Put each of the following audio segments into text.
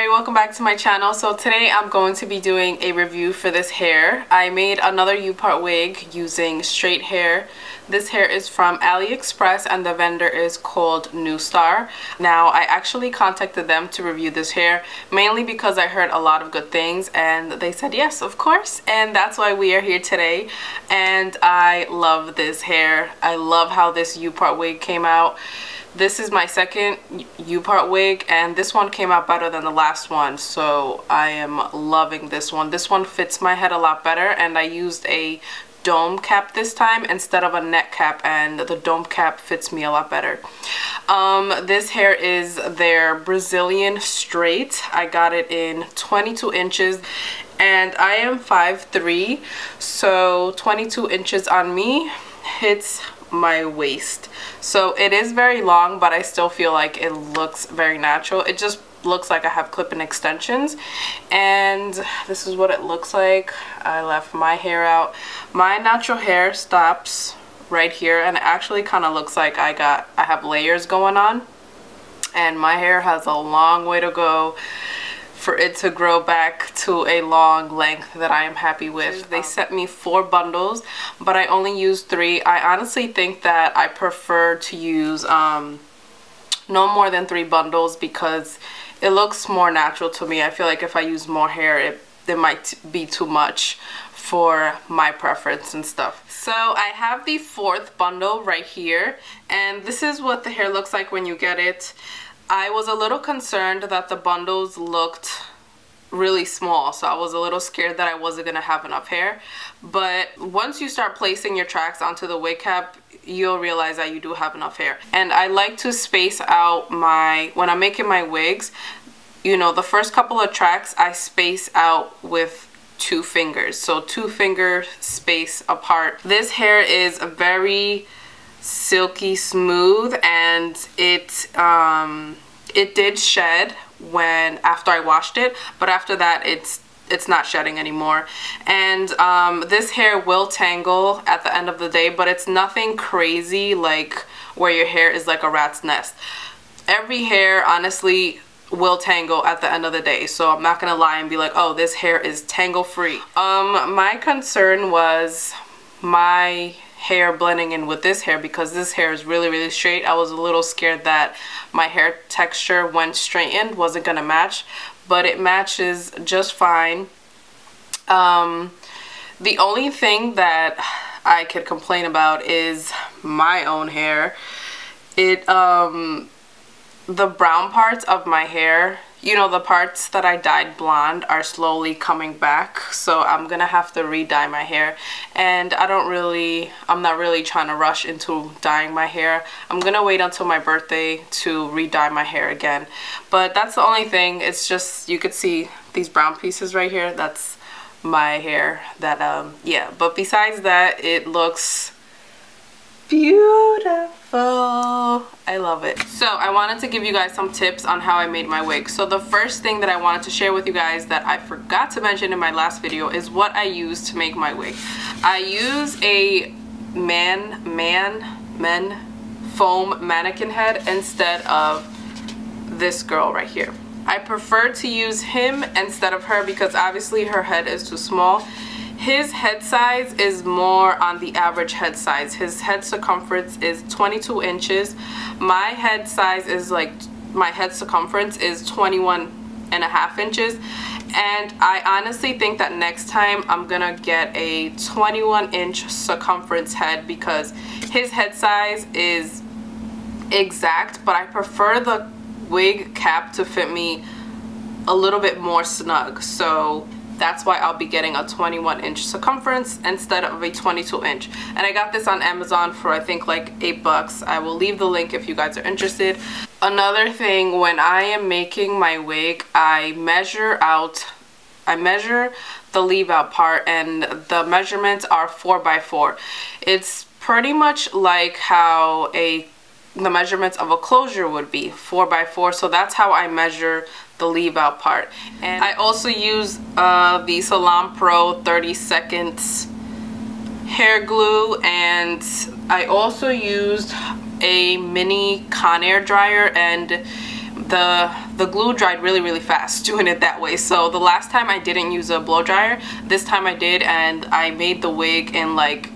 Welcome back to my channel. So today I'm going to be doing a review for this hair. I made another U-part wig using straight hair. This hair is from AliExpress and the vendor is called New Star. Now I actually contacted them to review this hair mainly because I heard a lot of good things and they said yes, of course, and that's why we are here today. And I love this hair. I love how this U-part wig came out. This is my second U-part wig and this one came out better than the last one, so I am loving this one. This one fits my head a lot better and I used a dome cap this time instead of a net cap, and the dome cap fits me a lot better. This hair is their Brazilian straight. I got it in 22 inches and I am 5'3", so 22 inches on me hits my waist. So it is very long, but I still feel like it looks very natural. It just looks like I have clip-in extensions, and this is what it looks like. I left my hair out. My natural hair stops right here, and it actually kind of looks like I have layers going on, and my hair has a long way to go for it to grow back to a long length that I am happy with. They sent me 4 bundles, but I only used 3. I honestly think that I prefer to use no more than 3 bundles because it looks more natural to me. I feel like if I use more hair, it might be too much for my preference and stuff. So I have the 4th bundle right here, and this is what the hair looks like when you get it. I was a little concerned that the bundles looked really small, so I was a little scared that I wasn't gonna have enough hair. But once you start placing your tracks onto the wig cap, you'll realize that you do have enough hair. And I like to space out when I'm making my wigs, you know, the first couple of tracks I space out with 2 fingers, so 2 finger space apart. This hair is very silky smooth, and it did shed after I washed it, but after that it's not shedding anymore. And this hair will tangle at the end of the day, but it's nothing crazy like where your hair is like a rat's nest. Every hair honestly will tangle at the end of the day, so I'm not gonna lie and be like, oh, this hair is tangle free. My concern was my hair blending in with this hair because this hair is really straight. I was a little scared that my hair texture when straightened wasn't gonna match, but it matches just fine. The only thing that I could complain about is my own hair. The brown parts of my hair, you know, the parts that I dyed blonde, are slowly coming back, so I'm gonna have to re-dye my hair, and I'm not really trying to rush into dyeing my hair. I'm gonna wait until my birthday to re-dye my hair again. But that's the only thing. It's just, you could see these brown pieces right here, that's my hair. That yeah, but besides that, it looks beautiful. I love it. So I wanted to give you guys some tips on how I made my wig. So the first thing that I wanted to share with you guys that I forgot to mention in my last video is what I use to make my wig. I use a men foam mannequin head instead of this girl right here. I prefer to use him instead of her because obviously her head is too small. His head size is more on the average head size. His head circumference is 22 inches. My head size is my head circumference is 21.5 inches. And I honestly think that next time I'm gonna get a 21-inch circumference head because his head size is exact, but I prefer the wig cap to fit me a little bit more snug. So that's why I'll be getting a 21-inch circumference instead of a 22-inch. And I got this on Amazon for I think like $8. I will leave the link if you guys are interested. Another thing, when I am making my wig, I measure out I measure the leave out part, and the measurements are 4x4. It's pretty much like how the measurements of a closure would be, 4x4. So that's how I measure the leave out part. And I also use the Salon Pro 30 seconds hair glue, and I also used a mini Conair dryer, and the glue dried really fast doing it that way. So the last time I didn't use a blow dryer, this time I did, and I made the wig in like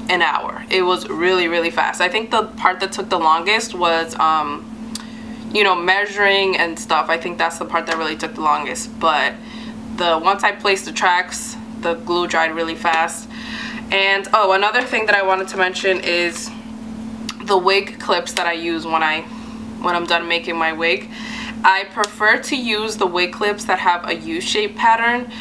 an hour. It was really fast. I think the part that took the longest was you know, measuring and stuff. I think that's the part that really took the longest, but once I placed the tracks, the glue dried really fast. And oh, another thing that I wanted to mention is the wig clips that I use when I'm done making my wig. I prefer to use the wig clips that have a U-shaped pattern.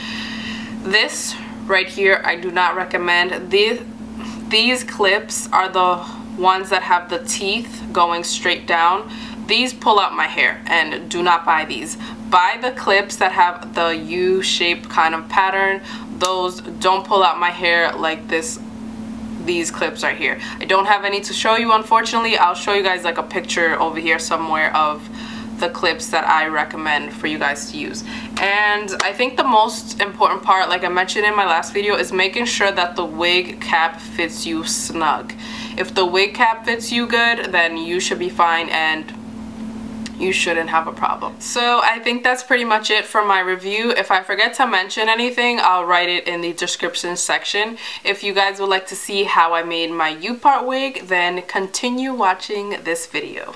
This right here I do not recommend. These clips are the ones that have the teeth going straight down. These pull out my hair, and do not buy these. Buy the clips that have the U-shaped kind of pattern. Those don't pull out my hair like these clips right here. I don't have any to show you, unfortunately. I'll show you guys like a picture over here somewhere of the clips that I recommend for you guys to use. And I think the most important part, like I mentioned in my last video, is making sure that the wig cap fits you snug. If the wig cap fits you good, then you should be fine, and you shouldn't have a problem. So I think that's pretty much it for my review. If I forget to mention anything, I'll write it in the description section. If you guys would like to see how I made my U-part wig, then continue watching this video.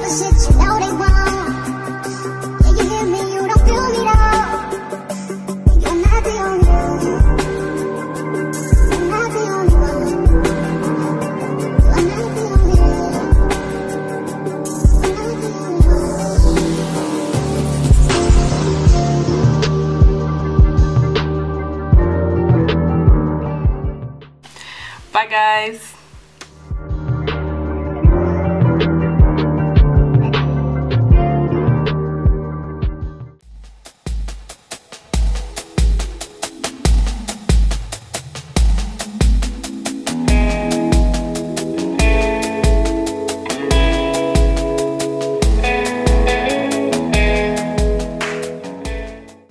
the shit you know they want. Yeah, you hear me, you don't feel me though. You're not the only one. You're not the only one. You're not the only one. You're not the only one. Bye guys.